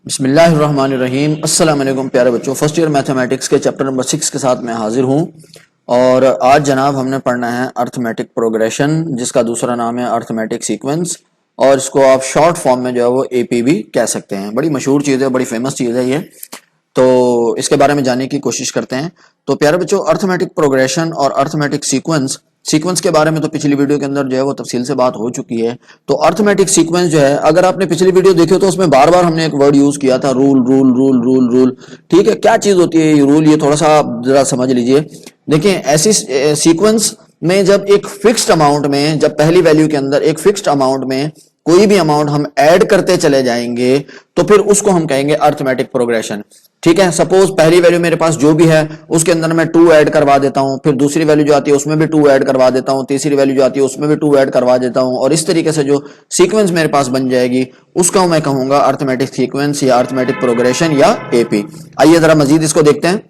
बिस्मिल्लाहिर्रहमानिर्रहीम। अस्सलाम वालेकुम प्यारे बच्चों, फर्स्ट ईयर मैथमेटिक्स के चैप्टर नंबर 6 के साथ मैं हाजिर हूँ। और आज जनाब हमने पढ़ना है अर्थमेटिक प्रोग्रेशन, जिसका दूसरा नाम है अर्थमेटिक सीक्वेंस, और इसको आप शॉर्ट फॉर्म में जो है वो एपी भी कह सकते हैं। बड़ी मशहूर चीज़ है, बड़ी फेमस चीज़ है ये, तो इसके बारे में जानने की कोशिश करते हैं। तो प्यारे बच्चों, अर्थमेटिक प्रोग्रेशन और अर्थमेटिक सीक्वेंस के बारे में तो पिछली वीडियो के अंदर जो है वो तफसील से बात हो चुकी है। तो अर्थमेटिक सीक्वेंस जो है, अगर आपने पिछली वीडियो देखी हो तो उसमें बार बार हमने एक वर्ड यूज किया था, rule rule rule rule rule. ठीक है, क्या चीज होती है ये रूल, ये थोड़ा सा आप जरा समझ लीजिए। देखिए, ऐसी सीक्वेंस में जब एक फिक्स्ड अमाउंट में, जब पहली वैल्यू के अंदर एक फिक्स्ड अमाउंट में कोई भी अमाउंट हम ऐड करते चले जाएंगे तो फिर उसको हम कहेंगे अर्थमेटिक प्रोग्रेशन। ठीक है, सपोज पहली वैल्यू मेरे पास जो भी है उसके अंदर मैं 2 ऐड करवा देता हूं, फिर दूसरी वैल्यू जो आती है उसमें भी 2 ऐड करवा देता हूं, तीसरी वैल्यू जो आती है उसमें भी 2 ऐड करवा देता हूं, और इस तरीके से जो सीक्वेंस मेरे पास बन जाएगी उसका मैं कहूंगा अर्थमेटिक सीक्वेंस या अर्थमेटिक प्रोग्रेशन या एपी। आइए जरा मजीद इसको देखते हैं।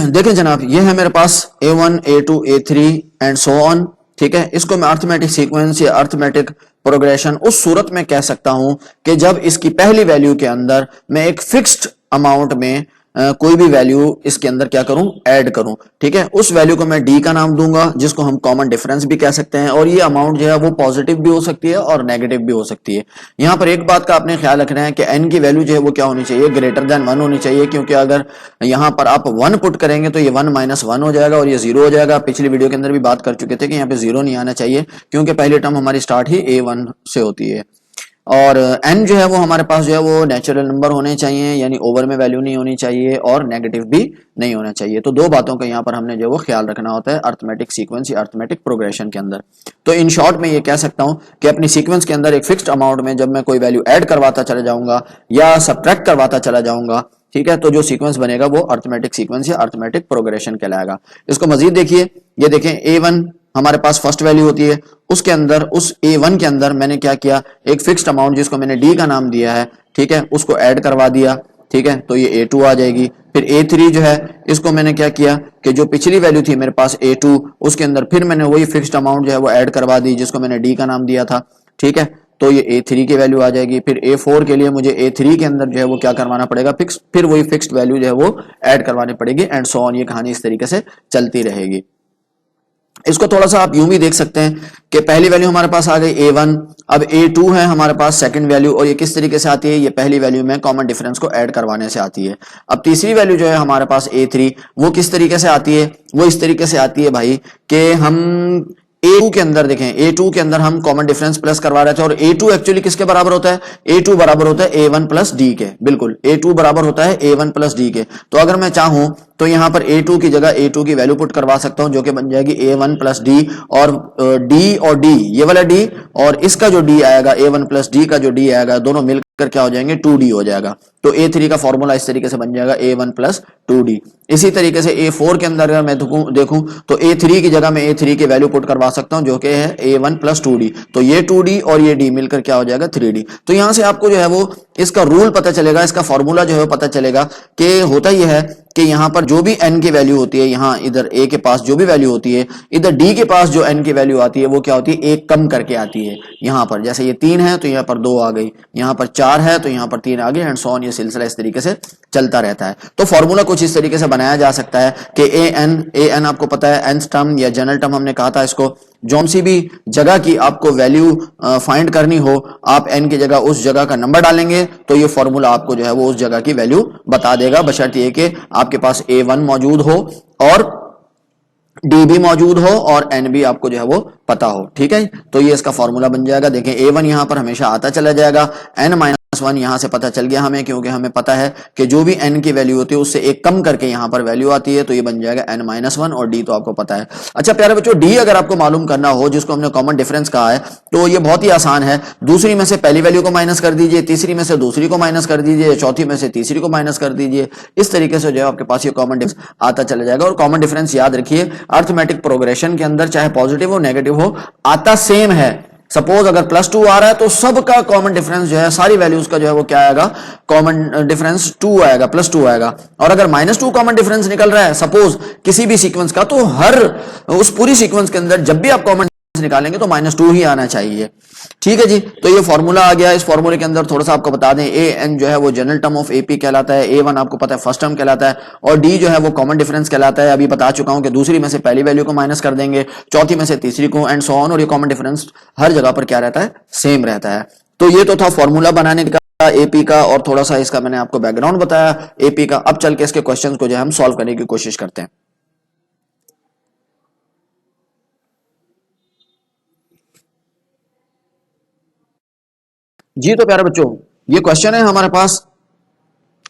देखें जनाब, ये है मेरे पास A1 A2 A3 and so on. ठीक है, इसको मैं अर्थमेटिक सीक्वेंस या अर्थमेटिक प्रोग्रेशन उस सूरत में कह सकता हूं कि जब इसकी पहली वैल्यू के अंदर मैं एक फिक्स्ड अमाउंट में कोई भी वैल्यू इसके अंदर क्या करूं, ऐड करूं। ठीक है, उस वैल्यू को मैं डी का नाम दूंगा, जिसको हम कॉमन डिफरेंस भी कह सकते हैं, और ये अमाउंट जो है वो पॉजिटिव भी हो सकती है और नेगेटिव भी हो सकती है। यहां पर एक बात का आपने ख्याल रखना है कि एन की वैल्यू जो है वो क्या होनी चाहिए, ग्रेटर देन 1 होनी चाहिए, क्योंकि अगर यहां पर आप 1 पुट करेंगे तो ये 1 - 1 हो जाएगा और ये 0 हो जाएगा। पिछली वीडियो के अंदर भी बात कर चुके थे कि यहाँ पे 0 नहीं आना चाहिए, क्योंकि पहली टर्म हमारी स्टार्ट ही A1 से होती है। और n जो है वो हमारे पास जो है वो नेचुरल नंबर होने चाहिए, यानी ओवर में वैल्यू नहीं होनी चाहिए और नेगेटिव भी नहीं होना चाहिए। तो दो बातों का यहाँ पर हमने जो है वो ख्याल रखना होता है अर्थमेटिक सीक्वेंस या अर्थमेटिक प्रोग्रेशन के अंदर। तो इन शॉर्ट में ये कह सकता हूँ कि अपनी सीक्वेंस के अंदर एक फिक्स्ड अमाउंट में जब मैं कोई वैल्यू ऐड करवाता चला जाऊंगा या सब्ट्रैक्ट करवाता चला जाऊंगा, ठीक है, तो जो सीक्वेंस बनेगा वो अर्थमेटिक सीक्वेंस या अर्थमेटिक प्रोग्रेशन कहलाएगा। इसको मजीद देखिए, ये देखें A1 हमारे पास फर्स्ट वैल्यू होती है, उसके अंदर उस A1 के अंदर मैंने क्या किया, एक फिक्स्ड अमाउंट जिसको मैंने D का नाम दिया है, ठीक है, उसको ऐड करवा दिया। ठीक है, तो ये A2 आ जाएगी। फिर A3 जो है इसको मैंने क्या किया कि जो पिछली वैल्यू थी मेरे पास A2, उसके अंदर फिर मैंने वही फिक्स्ड अमाउंट जो है वो ऐड करवा दी जिसको मैंने D का नाम दिया था। ठीक है, तो ये A3 की वैल्यू आ जाएगी। फिर A4 के लिए मुझे A3 के अंदर जो है वो क्या करवाना पड़ेगा, फिर वही फिक्स्ड वैल्यू जो है वो ऐड करवानी पड़ेगी, एंड सो ऑन। ये कहानी इस तरीके से चलती रहेगी। इसको थोड़ा सा आप यूं भी देख सकते हैं कि पहली वैल्यू हमारे पास आ गई A1, अब A2 है हमारे पास सेकंड वैल्यू, और ये किस तरीके से आती है, ये पहली वैल्यू में कॉमन डिफरेंस को ऐड करवाने से आती है। अब तीसरी वैल्यू जो है हमारे पास A3, वो किस तरीके से आती है, वो इस तरीके से आती है भाई कि हम A2 के अंदर देखें, A2 के अंदर हम कॉमन डिफरेंस प्लस करवा रहे थे, और A2 एक्चुअली किसके बराबर होता है, A2 बराबर होता है A1 प्लस D के। बिल्कुल, A2 बराबर होता है A1 प्लस D के। तो अगर मैं चाहूं तो यहां पर A2 की जगह A2 की वैल्यू पुट करवा सकता हूं, जो कि बन जाएगी A1 प्लस D, और D और D, ये वाला D और इसका जो D आएगा, A1 प्लस D का जो D आएगा, दोनों मिलकर क्या हो जाएंगे, 2D हो जाएगा। तो A3 का फॉर्मूला इस तरीके से बन जाएगा A1 प्लस 2D। इसी तरीके से A4 के अंदर अगर मैं देखूं तो A3 की जगह मैं A3 की वैल्यू पुट करवा सकता हूं, जो कि है A1 प्लस 2D। तो ये 2D और ये D मिलकर क्या हो जाएगा, 3D। तो यहां से आपको जो है वो इसका रूल पता चलेगा, इसका फॉर्मूला जो है पता चलेगा कि होता यह है कि यहां पर जो भी n की वैल्यू होती है, यहां इधर a के पास जो भी वैल्यू होती है, इधर d के पास जो n की वैल्यू आती है वो क्या होती है, एक कम करके आती है। यहां पर जैसे ये 3 है तो यहां पर 2 आ गई, यहां पर 4 है तो यहां पर 3 आ गई, एंड सो ऑन। ये सिलसिला इस तरीके से चलता रहता है। तो फॉर्मूला कुछ इस तरीके से बनाया जा सकता है कि an आपको पता है nth टर्म या जनरल टर्म हमने कहा था इसको, जौन सी भी जगह की आपको वैल्यू फाइंड करनी हो, आप n की जगह उस जगह का नंबर डालेंगे तो ये फॉर्मूला आपको जो है वो उस जगह की वैल्यू बता देगा, बशर्ते कि आपके पास A1 मौजूद हो और D भी मौजूद हो और n भी आपको जो है वो पता हो। ठीक है, तो ये इसका फॉर्मूला बन जाएगा। देखें, A1 यहां पर हमेशा आता चला जाएगा, n-1 यहां से पता चल गया हमें, क्योंकि हमें पता है कि जो भी n की वैल्यू होती है उससे एक कम करके यहां पर वैल्यू आती है, तो ये बन जाएगा n-1, और D तो आपको पता है। अच्छा प्यारे बच्चों, D अगर आपको मालूम करना हो, जिसको हमने कॉमन डिफरेंस कहा है, तो ये बहुत ही आसान है। दूसरी में से पहली वैल्यू को माइनस कर दीजिए, तीसरी में से दूसरी को माइनस कर दीजिए, चौथी में से तीसरी को माइनस कर दीजिए। इस तरीके से जो है आपके पास ये कॉमन डिफरेंस आता चला जाएगा। और कॉमन डिफरेंस याद रखिए, अर्थमेटिक प्रोग्रेशन के अंदर चाहे पॉजिटिव हो नेगेटिव हो, आता सेम है। सपोज अगर +2 आ रहा है तो सबका कॉमन डिफरेंस जो है, सारी वैल्यूज का जो है वो क्या आएगा, कॉमन डिफरेंस 2 आएगा, +2 आएगा। और अगर -2 कॉमन डिफरेंस निकल रहा है सपोज किसी भी सीक्वेंस का, तो हर उस पूरी सीक्वेंस के अंदर जब भी आप कॉमन निकालेंगे तो -2 ही आना चाहिए। ठीक है जी, तो ये फॉर्मूला आ गया। इस फॉर्मूले के अंदर थोड़ा सा आपको बता दें, ए एन जो है वो जनरल टर्म ऑफ एपी कहलाता है, A1 आपको पता है फर्स्ट टर्म कहलाता है, और डी जो है वो कॉमन डिफरेंस कहलाता है। अभी बता चुका हूं कि दूसरी में से पहली वैल्यू को माइनस कर देंगे, चौथी में से तीसरी को, एंड सो ऑन। और ये कॉमन डिफरेंस हर जगह पर क्या रहता है, सेम रहता है। तो ये तो था फॉर्मूला बनाने का एपी का, और थोड़ा सा इसका मैंने आपको बैकग्राउंड बताया एपी का। अब चल के इसके क्वेश्चंस को जो है हम सॉल्व करने की कोशिश करते हैं। जी तो प्यारे बच्चों, ये क्वेश्चन है हमारे पास,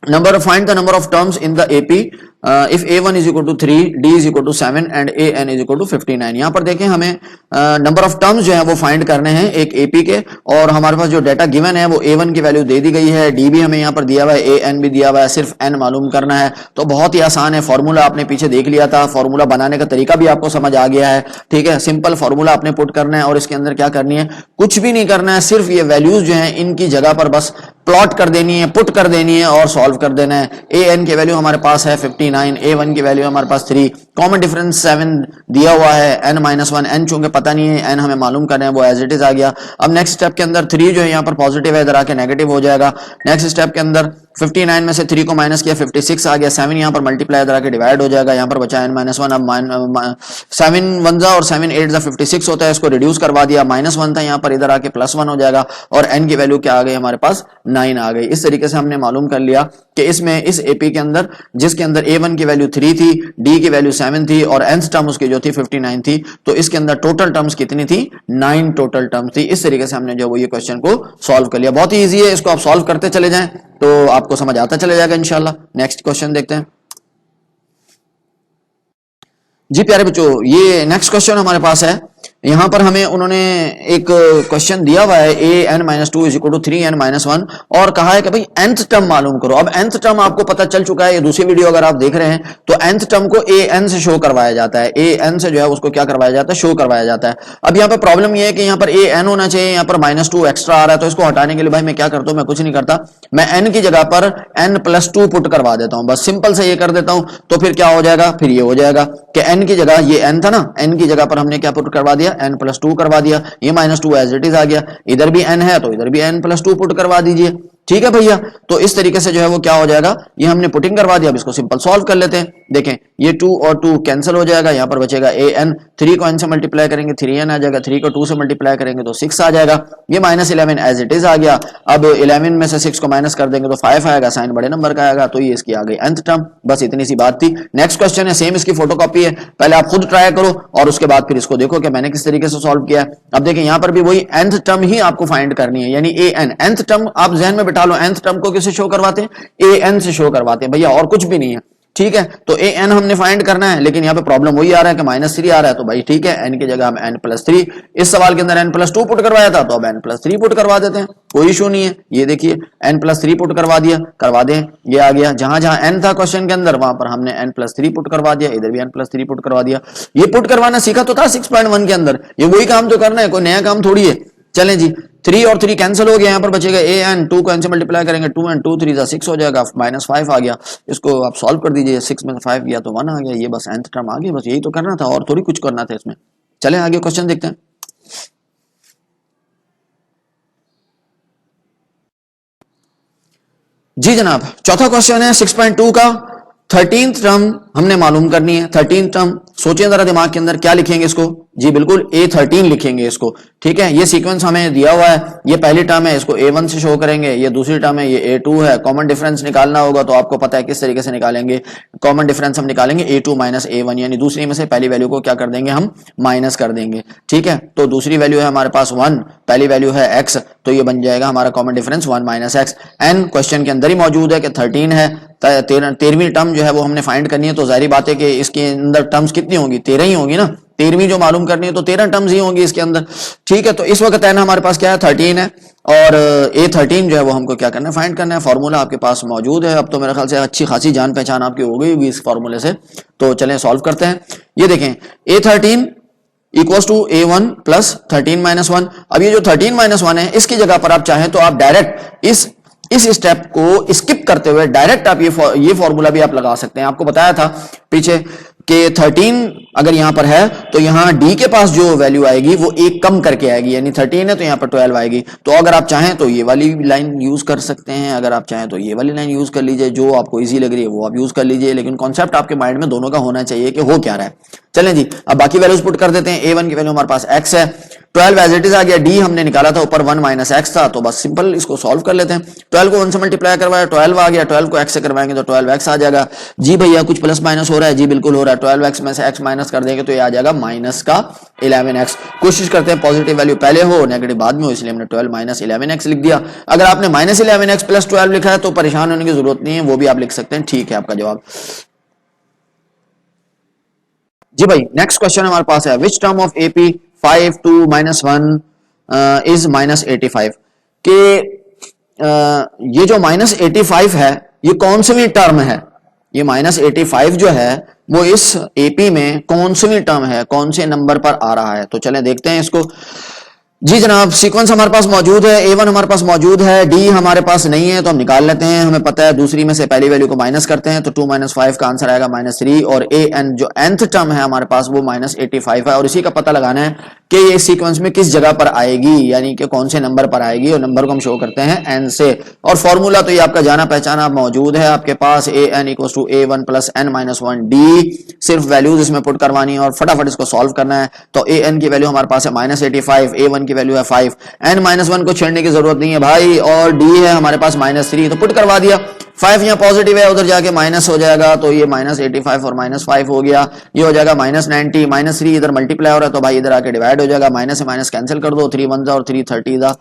find the number of terms in the AP if A1 is equal to 3, D is equal to 7 and AN is equal to 59। यहाँ पर देखें हमें नंबर ऑफ टर्म्स जो है वो फाइंड करने हैं एक AP के, और हमारे पास जो डेटा गिवन है वो A1 की वैल्यू दे दी गई है, D भी हमें यहाँ पर दिया हुआ है, AN भी दिया हुआ है, सिर्फ N मालूम करना है। तो बहुत ही आसान है, फॉर्मूला आपने पीछे देख लिया था, फॉर्मूला बनाने का तरीका भी आपको समझ आ गया है। ठीक है, सिंपल फॉर्मूला आपने पुट करना है और इसके अंदर क्या करनी है, कुछ भी नहीं करना है, सिर्फ ये वैल्यूज जो है इनकी जगह पर बस प्लॉट कर देनी है, पुट कर देनी है और सॉल्व कर देना है। AN की वैल्यू हमारे पास है 59, A1 की वैल्यू हमारे पास 3, कॉमन डिफरेंस 7 दिया हुआ है, N-1, N चूंकि पता नहीं है, N हमें मालूम करना है, वो एज इट इज आ गया। अब नेक्स्ट स्टेप के अंदर 3 जो है यहाँ पर पॉजिटिव है, इधर आके नेगेटिव हो जाएगा। नेक्स्ट स्टेप के अंदर 59 में से 3 को माइनस किया, 56 आ गया, 7 यहाँ पर मल्टीप्लाई इधर आके डिवाइड हो जाएगा, यहाँ पर बचा N-1। अब 7 1 और 7 8 56 होता है, इसको रिड्यूस करवा दिया, -1 था यहाँ पर, इधर आके +1 हो जाएगा, और N की वैल्यू क्या आ गई हमारे पास, 9 आ गई। इस तरीके से हमने मालूम कर लिया कि इसमें इस एपी के अंदर, जिसके अंदर A1 की वैल्यू 3 थी, D की वैल्यू 7 थी और nth टर्म उसकी जो थी 59 थी, तो इसके अंदर टोटल टर्म्स कितनी थी, 9 टोटल टर्म्स थी। इस तरीके से हमने जो वो ये क्वेश्चन को सॉल्व कर लिया। बहुत ही ईजी है, इसको आप सॉल्व करते चले जाएं तो आपको समझ आता चले जाएगा इंशाल्लाह। नेक्स्ट क्वेश्चन देखते हैं। जी प्यारे बच्चों, ये नेक्स्ट क्वेश्चन हमारे पास है। यहां पर हमें उन्होंने एक क्वेश्चन दिया हुआ है, AN-2 is equal to 3N-1, और कहा है कि भाई nth टर्म मालूम करो। अब nth टर्म आपको पता चल चुका है, ये दूसरी वीडियो अगर आप देख रहे हैं तो nth टर्म को AN से शो करवाया जाता है, AN से जो है उसको क्या करवाया जाता है, शो करवाया जाता है। अब यहाँ पर प्रॉब्लम ये है कि यहाँ पर AN होना चाहिए, यहाँ पर -2 एक्स्ट्रा आ रहा है, तो इसको हटाने के लिए भाई मैं क्या करता हूँ, मैं कुछ नहीं करता, मैं N की जगह पर N+2 पुट करवा देता हूँ, बस सिंपल से ये कर देता हूँ। तो फिर क्या हो जाएगा, फिर ये हो जाएगा कि N की जगह, ये N था ना, N की जगह पर हमने क्या पुट करवा दिया, N+2 करवा दिया, ये -2 एज इट इज आ गया, इधर भी N है तो इधर भी N+2 पुट करवा दीजिए। ठीक है भैया, तो इस तरीके से जो है वो क्या हो जाएगा, ये हमने पुटिंग करवा दिया। अब इसको सिंपल सॉल्व कर लेते हैं। देखें ये 2 और 2 कैंसिल हो जाएगा, यहाँ पर बचेगा AN, 3 को N से मल्टीप्लाई करेंगे 3N आ जाएगा, 3 को 2 से मल्टीप्लाई करेंगे तो 6 आ जाएगा, ये -11 एज इट इज आ गया। अब 11 में से 6 को माइनस कर देंगे तो 5 आएगा, साइन बड़े नंबर का आएगा, तो ये इसकी आ गई nth टर्म। बस इतनी सी बात थी। नेक्स्ट क्वेश्चन है, सेम इसकी फोटोकॉपी है, पहले आप खुद ट्राई करो और उसके बाद फिर इसको देखो कि मैंने किस तरीके से सॉल्व किया। अब देखें यहाँ पर भी वही nth टर्म ही आपको फाइंड करनी है, यानी AN, nth टर्म आप जहन में बिठा लो, nth टर्म को किससे शो करवाते हैं, AN से शो करवाते हैं भैया, और कुछ भी नहीं है। ठीक है, तो AN हमने फाइंड करना है, लेकिन यहाँ पे प्रॉब्लम वही आ रहा है कि -3 आ रहा है, तो भाई ठीक है, N की जगह हम N+3, इस सवाल के अंदर N+2 पुट करवाया था तो अब N+3 पुट करवा देते हैं, कोई इशू नहीं है। ये देखिए N+3 पुट करवा दिया, करवा दें, ये आ गया, जहां जहां N था क्वेश्चन के अंदर वहां पर हमने N+3 पुट करवा दिया, इधर भी N+3 पुट करवा दिया। ये पुट करवाना सीखा तो था 6.1 के अंदर, ये वही काम तो करना है, कोई नया काम थोड़ी है। चलें जी, 3 और 3 कैंसिल हो गया, यहाँ पर बचेगा AN, 2 को N से मल्टीप्लाई करेंगे 2 and 2 3 6 हो जाएगा, -5 आ गया, इसको आप सॉल्व कर दीजिए, 6 में से 5 गया तो 1 आ गया, ये बस nth टर्म आ गया, बस यही तो करना था और थोड़ी कुछ करना था इसमें। चलें आगे क्वेश्चन देखते हैं। जी जनाब, चौथा क्वेश्चन है 6.2 का, 13th टर्म हमने मालूम करनी है। 13th टर्म सोचिए जरा दिमाग के अंदर, क्या लिखेंगे इसको, जी बिल्कुल A13 लिखेंगे इसको। ठीक है, ये सीक्वेंस हमें दिया हुआ है, ये पहली टर्म है, इसको A1 से शो करेंगे, ये दूसरी टर्म है, ये A2 है। कॉमन डिफरेंस निकालना होगा तो आपको पता है किस तरीके से निकालेंगे, कॉमन डिफरेंस हम निकालेंगे A2 - A1, यानी दूसरी में से पहली वैल्यू को क्या कर देंगे, हम माइनस कर देंगे। ठीक है, तो दूसरी वैल्यू है हमारे पास 1, पहली वैल्यू है x, तो ये बन जाएगा हमारा common difference 1 - x। n question के अंदर ही मौजूद है कि 13 है, 13वीं टर्म जो है वो हमने फाइंड करनी है, तो जाहिर बात है कि इसके अंदर टर्म्स कितनी होंगी, 13 ही होंगी ना, 13वीं जो मालूम करनी है तो 13 टर्म्स ही होंगी इसके अंदर। ठीक है, तो इस वक्त n हमारे पास क्या है, 13 है, और A13 जो है वो हमको क्या करना है, फाइंड करना है। फॉर्मूला आपके पास मौजूद है, अब तो मेरे ख्याल से अच्छी खासी जान पहचान आपकी हो गई होगी इस फॉर्मूले से, तो चलें सॉल्व करते हैं। ये देखें A13 equals to A1 plus 13 - 1। अब ये जो 13 - 1 है, इसकी जगह पर आप चाहें तो आप डायरेक्ट इस स्टेप को स्किप करते हुए डायरेक्ट आप ये फॉर्मूला भी आप लगा सकते हैं। आपको बताया था पीछे कि 13 अगर यहां पर है तो यहां डी के पास जो वैल्यू आएगी वो एक कम करके आएगी, यानी 13 है तो यहां पर 12 आएगी। तो अगर आप चाहें तो ये वाली लाइन यूज कर सकते हैं, अगर आप चाहें तो ये वाली लाइन यूज कर लीजिए, जो आपको इजी लग रही है वो आप यूज कर लीजिए, लेकिन कॉन्सेप्ट आपके माइंड में दोनों का होना चाहिए कि हो क्या रहा है। चलें जी, अब बाकी वैल्यूज पुट कर देते हैं। A1 की वैल्यू हमारे पास x है, 12 एज इट इज आ गया, डी हमने निकाला था ऊपर 1 माइनस एक्स था, तो बस सिंपल इसको सॉल्व कर लेते हैं। 12 को 1 से मल्टीप्लाई करवाया 12 आ गया, 12 को x से करवाएंगे तो 12x आ जाएगा। जी भैया कुछ प्लस माइनस हो रहा है, जी बिल्कुल हो रहा है, 12x में से x माइनस कर देंगे तो ये आ जाएगा माइनस का 11x। कोशिश करते हैं पॉजिटिव वैल्यू पहले हो नेगेटिव बाद में हो, इसलिए हमने 12 माइनस 11x लिख दिया। अगर आपने माइनस 11x प्लस 12 लिखा है तो परेशान होने की जरूरत नहीं है, वो भी आप लिख सकते हैं, ठीक है आपका जवाब। जी भाई नेक्स्ट क्वेश्चन हमारे पास है, which term of AP 5 2 -1 is -85। के ये जो -85 है ये कौन सी टर्म है, ये -85 जो है वो इस AP में कौन सी टर्म है, कौन से नंबर पर आ रहा है। तो चलें देखते हैं इसको। जी जनाब सीक्वेंस हमारे पास मौजूद है, A1 हमारे पास मौजूद है, D हमारे पास नहीं है तो हम निकाल लेते हैं। हमें पता है दूसरी में से पहली वैल्यू को माइनस करते हैं तो 2 - 5 का आंसर आएगा -3, और AN जो nth टर्म है हमारे पास वो -85 है, और इसी का पता लगाना है कि ये सीक्वेंस में किस जगह पर आएगी, यानी कि कौन से नंबर पर आएगी, और नंबर को हम शो करते हैं n से। और फॉर्मूला तो ये आपका जाना पहचाना मौजूद है आपके पास, AN = A1 + n - 1 D। सिर्फ वैल्यूज इसमें पुट करवानी है और फटाफट इसको सॉल्व करना है। तो AN की वैल्यू हमारे पास है -85, A1 की वैल्यू है 5, n-1 को छेड़ने की जरूरत नहीं है भाई, और D है हमारे पास -3, तो पुट करवा दिया। 5 यहाँ पॉजिटिव है, उधर जाके माइनस हो जाएगा, तो ये -85 और -5 हो गया, ये हो जाएगा -90, -3 इधर मल्टीप्लाई हो रहा है तो भाई इधर आके डिवाइड हो जाएगा, माइनस से माइनस कैंसिल कर दो, 3 1 और 3 30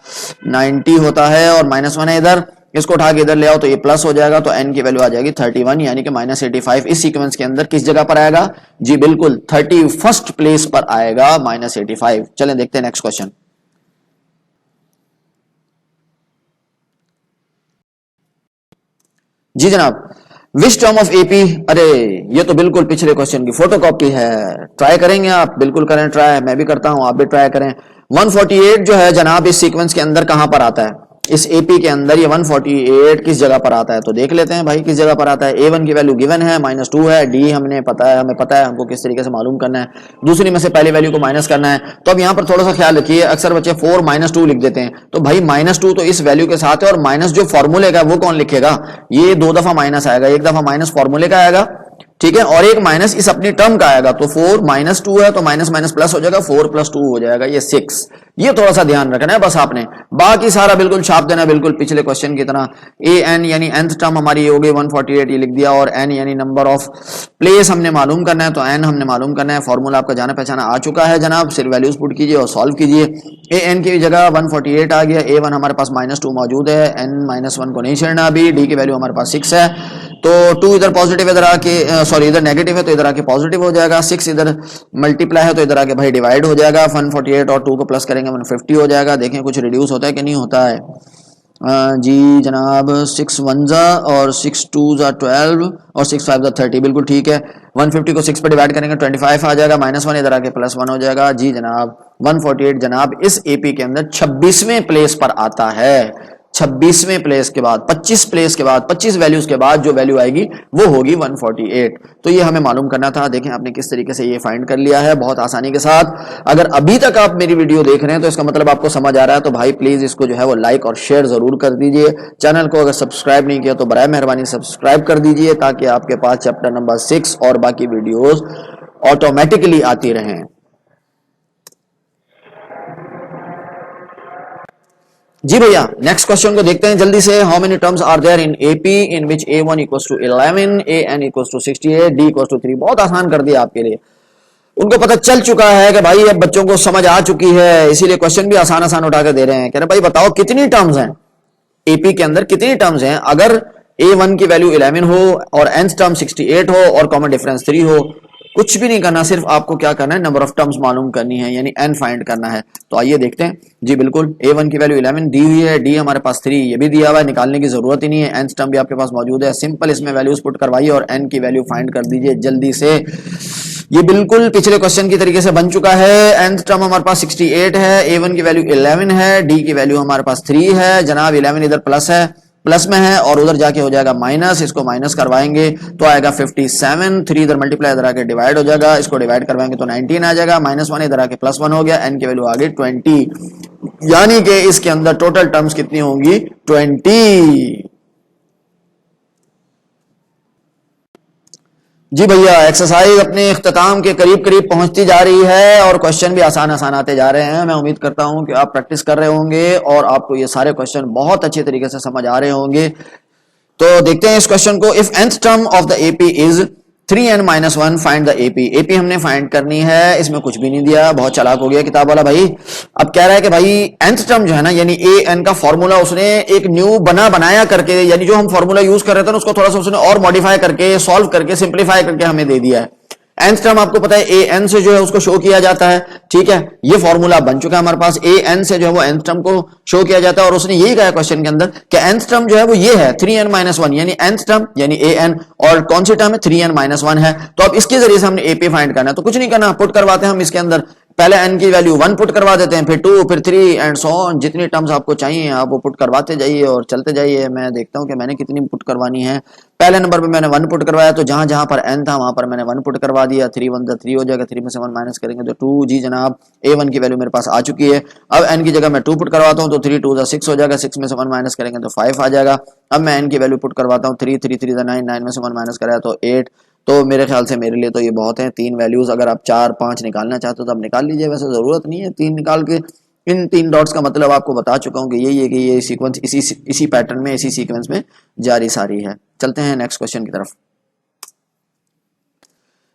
90 होता है, और -1 है इधर, इसको उठा के इधर ले आओ तो ये प्लस हो जाएगा, तो n की वैल्यू आ जाएगी 31, यानी कि -85 इस सीक्वेंस के अंदर किस जगह पर आएगा, जी बिल्कुल 31st प्लेस पर आएगा -85। चलें देखते हैं नेक्स्ट क्वेश्चन। जी जनाब, विच टर्म ऑफ AP, अरे ये तो बिल्कुल पिछले क्वेश्चन की फोटोकॉपी है, ट्राई करेंगे आप, बिल्कुल करें ट्राई, मैं भी करता हूं आप भी ट्राई करें। 148 जो है जनाब इस सीक्वेंस के अंदर कहां पर आता है, इस AP के अंदर ये 148 किस जगह पर आता है, तो देख लेते हैं भाई किस जगह पर आता है। A1 की वैल्यू गिवन है -2 है, D हमें पता है हमको किस तरीके से मालूम करना है, दूसरी में से पहली वैल्यू को माइनस करना है। तो अब यहां पर थोड़ा सा ख्याल रखिए, अक्सर बच्चे 4 -2 लिख देते हैं, तो भाई -2 तो इस वैल्यू के साथ है, और माइनस जो फॉर्मूले का वो कौन लिखेगा, ये 2 दफा माइनस आएगा, एक दफा माइनस फॉर्मूले का आएगा, ठीक है, और एक माइनस इस अपनी टर्म का आएगा, तो 4 -2 है तो माइनस माइनस प्लस हो जाएगा, 4 + 2 हो जाएगा, ये 6। ये थोड़ा सा ध्यान रखना है बस आपने, बाकी सारा बिल्कुल छाप देना बिल्कुल पिछले क्वेश्चन की तरह। AN यानी nth टर्म हमारी हो गई 148, ये लिख दिया, और n यानी नंबर ऑफ प्लेस हमने मालूम करना है, तो n हमने मालूम करना है। फॉर्मूला आपका जाना पहचाना आ चुका है जनाब, सिर्फ वैल्यूज पुट कीजिए और सॉल्व कीजिए। AN की जगह 148 आ गया, A1 हमारे पास -2 मौजूद है, n-1 को नहीं छेड़ना अभी, D की वैल्यू हमारे पास 6 है, तो 2 इधर पॉजिटिव इधर आके सॉरी इधर नेगेटिव है तो इधर आके पॉजिटिव हो जाएगा, 6 इधर मल्टीप्लाई है तो इधर आके भाई डिवाइड हो जाएगा, 148 और 2 को प्लस करेंगे 150 हो जाएगा। देखें कुछ रिड्यूस होता है कि नहीं होता है। जी जनाब 6 1 और 6 2 12 और 6 5 30, बिल्कुल ठीक है। 150 को 6 पर डिवाइड करेंगे 25 आ जाएगा, -1 इधर आके +1 हो जाएगा। जी जनाब 148 जनाब इस AP के अंदर 26वें प्लेस पर आता है, 26वें प्लेस के बाद 25 प्लेस के बाद 25 वैल्यूज के बाद जो वैल्यू आएगी वो होगी 148। तो ये हमें मालूम करना था, देखें आपने किस तरीके से ये फाइंड कर लिया है बहुत आसानी के साथ। अगर अभी तक आप मेरी वीडियो देख रहे हैं तो इसका मतलब आपको समझ आ रहा है, तो भाई प्लीज इसको जो है वो लाइक और शेयर जरूर कर दीजिए। चैनल को अगर सब्सक्राइब नहीं किया तो बराए मेहरबानी सब्सक्राइब कर दीजिए, ताकि आपके पास चैप्टर नंबर 6 और बाकी वीडियोज ऑटोमेटिकली आती रहें। जी भैया नेक्स्ट क्वेश्चन को देखते हैं जल्दी से। How many terms are there in AP in which A1 = 11, AN = 68, D = 3। बहुत आसान कर दिया आपके लिए, उनको पता चल चुका है कि भाई अब बच्चों को समझ आ चुकी है, इसीलिए क्वेश्चन भी आसान आसान उठा के दे रहे हैं। कह रहे भाई बताओ कितनी टर्म्स हैं AP के अंदर, कितनी टर्म्स हैं। अगर A1 की वैल्यू 11 हो और nth टर्म 68 हो और कॉमन डिफरेंस 3 हो, कुछ भी नहीं करना, सिर्फ आपको क्या करना है, नंबर ऑफ टर्म्स मालूम करनी है, यानी n फाइंड करना है। तो आइए देखते हैं। जी बिल्कुल A1 की वैल्यू 11 दी हुई है, D हमारे पास 3 ये भी दिया हुआ है, निकालने की जरूरत ही नहीं है, nth टर्म भी आपके पास मौजूद है। सिंपल इसमें वैल्यूज पुट करवाइए और n की वैल्यू फाइंड कर दीजिए जल्दी से। ये बिल्कुल पिछले क्वेश्चन की तरीके से बन चुका है। nth टर्म हमारे पास 68 है, A1 की वैल्यू 11 है, D की वैल्यू हमारे पास 3 है जनाब, 11 इधर प्लस है प्लस में है और उधर जाके हो जाएगा माइनस, इसको माइनस करवाएंगे तो आएगा 57, 3 इधर मल्टीप्लाई इधर आके डिवाइड हो जाएगा, इसको डिवाइड करवाएंगे तो 19 आ जाएगा, -1 इधर आके +1 हो गया, n की वैल्यू आ गई 20, यानी कि इसके अंदर टोटल टर्म्स कितनी होंगी 20। जी भैया एक्सरसाइज अपने इख्तिताम के करीब करीब पहुंचती जा रही है और क्वेश्चन भी आसान आसान आते जा रहे हैं। मैं उम्मीद करता हूं कि आप प्रैक्टिस कर रहे होंगे और आपको ये सारे क्वेश्चन बहुत अच्छे तरीके से समझ आ रहे होंगे। तो देखते हैं इस क्वेश्चन को। If nth term of the AP is 3n-1 find the AP. AP हमने फाइंड करनी है, इसमें कुछ भी नहीं दिया, बहुत चालाक हो गया किताब वाला भाई। अब कह रहा है कि भाई nth टर्म जो है ना यानी an का फॉर्मूला उसने एक न्यू बनाया करके, यानी जो हम फॉर्मूला यूज कर रहे थे ना उसको थोड़ा सा उसने और मॉडिफाई करके सॉल्व करके सिंप्लीफाई करके हमें दे दिया है। nth टर्म आपको पता है an से जो है उसको शो किया जाता है, ठीक है, ये फॉर्मूला बन चुका है हमारे पास, an से जो है वो nth टर्म को शो किया जाता है और उसने यही कहा क्वेश्चन के अंदर कि nth टर्म जो है वो ये है 3n-1 यानी nth टर्म यानी an, और कौन सी टर्म है 3n-1 है। तो अब इसके जरिए से हमने एपी फाइंड करना है, तो कुछ नहीं करना, पुट करवाते हैं हम इसके अंदर, पहले n की वैल्यू 1 पुट करवा देते हैं, फिर 2, फिर 3 एंड सो ऑन, जितनी टर्म्स आपको चाहिए आप वो पुट करवाते जाइए और चलते जाइए। मैं देखता हूं कि मैंने कितनी पुट करवानी है। पहले नंबर पे मैंने 1 पुट करवाया तो जहां जहां पर n था वहां पर मैंने 1 पुट करवा दिया, 3 1 3 हो जाएगा, 3 में से 1 माइनस करेंगे तो 2। जी जनाब a1 की वैल्यू मेरे पास आ चुकी है। अब n की जगह मैं 2 पुट करवाता हूं तो 3 2 6 हो जाएगा, 6 में से 1 माइनस करेंगे तो 5 आ जाएगा। अब मैं n की वैल्यू पुट करवाता हूं 3 3 3 9, 9 में से 1 माइनस कराया तो 8। तो मेरे ख्याल से मेरे लिए तो ये बहुत है 3 वैल्यूज। अगर आप 4 5 निकालना चाहते हो तो आप निकाल लीजिए, वैसे जरूरत नहीं है 3 निकाल के। इन 3 डॉट्स का मतलब आपको बता चुका हूं कि यही है कि ये सीक्वेंस इसी पैटर्न में इसी सीक्वेंस में जारी सारी है। चलते हैं नेक्स्ट क्वेश्चन की तरफ।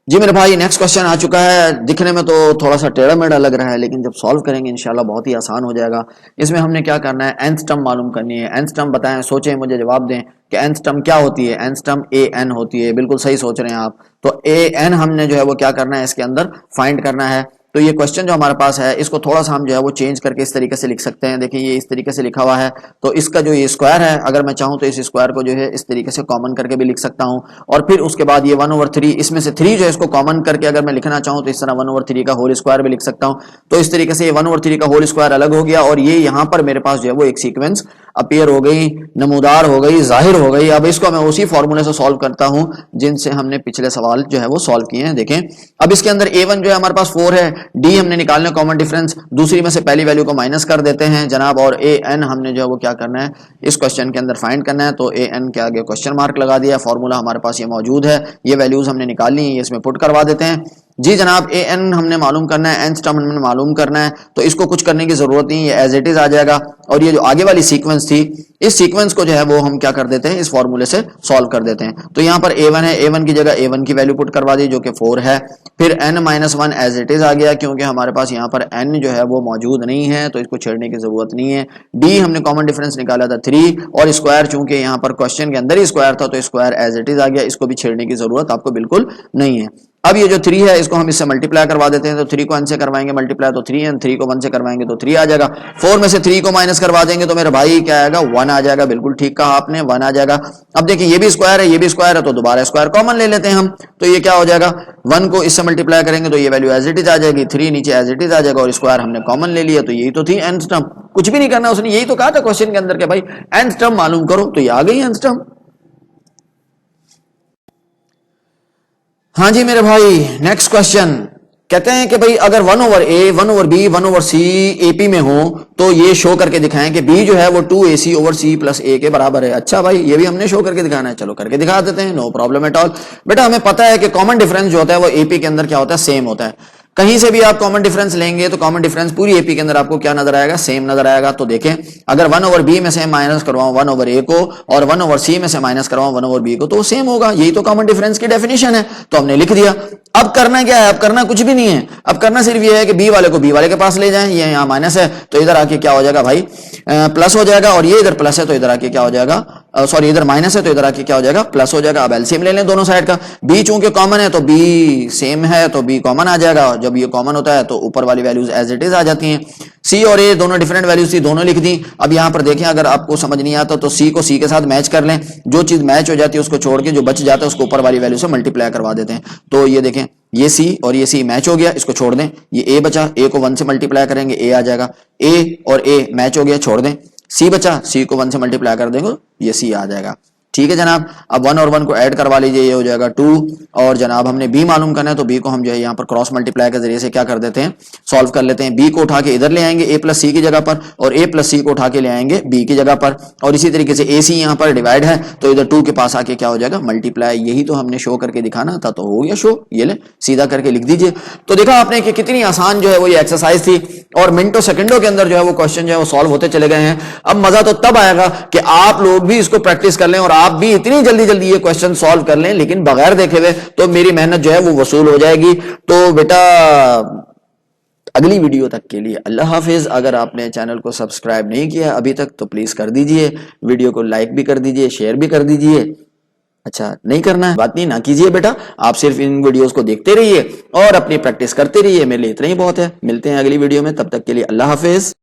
जी मेरे भाई नेक्स्ट क्वेश्चन आ चुका है। दिखने में तो थोड़ा सा टेढ़ा मेढ़ा लग रहा है लेकिन जब सॉल्व करेंगे इंशाल्लाह बहुत ही आसान हो जाएगा। इसमें हमने क्या करना है, nth टर्म मालूम करनी है। nth टर्म बताएं, सोचें, मुझे जवाब दें कि nth टर्म क्या होती है। nth टर्म an होती है, बिल्कुल सही सोच रहे हैं आप। तो an हमने जो है वो क्या करना है इसके अंदर फाइंड करना है। तो ये क्वेश्चन जो हमारे पास है इसको थोड़ा सा हम जो है वो चेंज करके इस तरीके से लिख सकते हैं। देखिए ये इस तरीके से लिखा हुआ है, तो इसका जो ये स्क्वायर है अगर मैं चाहूं तो इस स्क्वायर को जो है इस तरीके से कॉमन करके भी लिख सकता हूं, और फिर उसके बाद ये 1/3 इसमें से 3 जो है इसको कॉमन करके अगर मैं लिखना चाहूं तो इस तरह 1/3 का होल स्क्वायर भी लिख सकता हूं। तो इस तरीके से ये 1/3 का होल स्क्वायर अलग हो गया और ये यहां पर मेरे पास जो है वो एक सीक्वेंस अपीयर हो गई, नमूदार हो गई, जाहिर हो गई। अब इसको मैं उसी फॉर्मूले से सॉल्व करता हूं जिनसे हमने पिछले सवाल जो है वो सॉल्व किए हैं। देखें अब इसके अंदर a1 जो है हमारे पास 4 है, d हमने निकालना कॉमन डिफरेंस, दूसरी में से पहली वैल्यू को माइनस कर देते हैं जनाब, और an हमने जो है वो क्या करना है इस क्वेश्चन के अंदर फाइंड करना है। तो an के आगे क्वेश्चन मार्क लगा दिया, फॉर्मूला हमारे पास ये मौजूद है, ये वैल्यूज हमने निकालनी है, ये इसमें पुट करवा देते हैं। जी जनाब an हमने मालूम करना है, nth टर्म हमने मालूम करना है, तो इसको कुछ करने की जरूरत नहीं, ये एज इट इज आ जाएगा। और ये जो आगे वाली सीक्वेंस थी इस सीक्वेंस को जो है वो हम क्या कर देते हैं इस फॉर्मूले से सॉल्व कर देते हैं। तो यहाँ पर a1 है, a1 की जगह a1 की वैल्यू पुट करवा दी जो कि 4 है, फिर n-1 एज इट इज आ गया क्योंकि हमारे पास यहाँ पर n जो है वो मौजूद नहीं है तो इसको छेड़ने की जरूरत नहीं है। d हमने कॉमन डिफरेंस निकाला था 3, और स्क्वायर चूंकि यहाँ पर क्वेश्चन के अंदर ही स्क्वायर था तो स्क्वायर एज इट इज आ गया, इसको भी छेड़ने की जरूरत आपको बिल्कुल नहीं है। अब ये जो 3 है इसको हम इससे मल्टीप्लाई करवा देते हैं, तो 3 को n से करवाएंगे मल्टीप्लाई तो 3n, 3 को 1 से करवाएंगे तो 3 आ जाएगा, 4 में से 3 को माइनस करवा देंगे तो मेरे भाई क्या आएगा 1 आ जाएगा। बिल्कुल ठीक कहा आपने, 1 आ जाएगा। अब देखिए ये भी स्क्वायर है ये भी स्क्वायर है तो दोबारा स्क्वायर कॉमन ले लेते हैं हम, तो ये क्या हो जाएगा 1 को इससे मल्टीप्लाई करेंगे तो ये वैल्यू एज इट इज आ जाएगी, 3 नीचे एज इट इज आ जाएगा और स्क्वायर हमने कॉमन ले लिया, तो यही तो थी nth टर्म। कुछ भी नहीं करना, उसने यही तो कहा था क्वेश्चन के अंदर कि भाई nth टर्म मालूम करो, तो ये आ गई nth टर्म। हाँ जी मेरे भाई नेक्स्ट क्वेश्चन कहते हैं कि भाई अगर 1/a 1/b 1/c AP में हो तो ये शो करके दिखाएं कि b जो है वो 2ac/c+a के बराबर है। अच्छा भाई ये भी हमने शो करके दिखाना है, चलो करके दिखा देते हैं, नो प्रॉब्लम एट ऑल। बेटा हमें पता है कि कॉमन डिफरेंस जो होता है वो AP के अंदर क्या होता है सेम होता है। कहीं से भी आप कॉमन डिफरेंस लेंगे तो कॉमन डिफरेंस पूरी एपी के अंदर आपको क्या नजर आएगा सेम नजर आएगा। तो देखें अगर 1/b में से माइनस करवाऊं 1/a को और 1/c में से माइनस करवाऊं 1/b को तो सेम होगा, यही तो कॉमन डिफरेंस की डेफिनेशन है, तो हमने लिख दिया। अब करना क्या है, अब करना कुछ भी नहीं है, अब करना सिर्फ ये है कि बी वाले को बी वाले के पास ले जाएं, ये यहाँ माइनस है तो इधर आके क्या हो जाएगा भाई प्लस हो जाएगा, और ये इधर प्लस है तो इधर आके क्या हो जाएगा सॉरी इधर माइनस है तो इधर आके क्या हो जाएगा प्लस हो जाएगा। अब एलसीएम ले लें दोनों साइड का, बी चूंकि कॉमन है तो बी सेम है तो बी कॉमन आ जाएगा, जब ये कॉमन होता है तो ऊपर वाली वैल्यूज एज इट इज आ जाती हैं। सी और ए दोनों डिफरेंट वैल्यूज थी, दोनों लिख दी। अब यहाँ पर देखें अगर आपको समझ नहीं आता तो सी को सी के साथ मैच कर लें, जो चीज मैच हो जाती है उसको छोड़ के जो बच जाता है उसको ऊपर वाली वैल्यू से मल्टीप्लाई करवा देते हैं। तो ये देखें ये सी और ये सी मैच हो गया, इसको छोड़ दें, ये ए बचा, ए को 1 से मल्टीप्लाई करेंगे ए आ जाएगा, ए और ए मैच हो गया छोड़ दें, सी बचा, सी को 1 से मल्टीप्लाई कर देंगे ये सी आ जाएगा। ठीक है जनाब, अब 1 और 1 को ऐड करवा लीजिए, ये हो जाएगा 2। और जनाब हमने b मालूम करना है तो b को हम जो है यहाँ पर क्रॉस मल्टीप्लाई के जरिए से क्या कर देते हैं, सॉल्व कर लेते हैं। b को उठा के इधर ले आएंगे a प्लस सी की जगह पर, और a प्लस सी को उठा के ले आएंगे b की जगह पर, और इसी तरीके से ac यहाँ पर डिवाइड है तो इधर 2 के पास आके क्या हो जाएगा, मल्टीप्लाई। यही तो हमने शो करके दिखाना था, तो हो गया शो। ये ले सीधा करके लिख दीजिए। तो देखा आपने कि कितनी आसान जो है वो ये एक्सरसाइज थी, और मिनटों सेकंडों के अंदर जो है वो क्वेश्चन जो है वो सॉल्व होते चले गए हैं। अब मजा तो तब आएगा कि आप लोग भी इसको प्रैक्टिस कर लें और आप भी इतनी जल्दी ये क्वेश्चन सॉल्व कर लें, लेकिन बगैर देखे हुए, तो मेरी मेहनत जो है वो वसूल हो जाएगी। तो बेटा अगली वीडियो तक के लिए अल्लाह हाफिज। अगर आपने चैनल को सब्सक्राइब नहीं किया अभी तक तो प्लीज कर दीजिए, वीडियो को लाइक भी कर दीजिए, शेयर भी कर दीजिए। अच्छा नहीं करना है, बात नहीं ना कीजिए बेटा, आप सिर्फ इन वीडियोस को देखते रहिए और अपनी प्रैक्टिस करते रहिए। मेरे लिए इतना ही बहुत है। मिलते हैं अगली वीडियो में, तब तक के लिए अल्लाह हाफिज।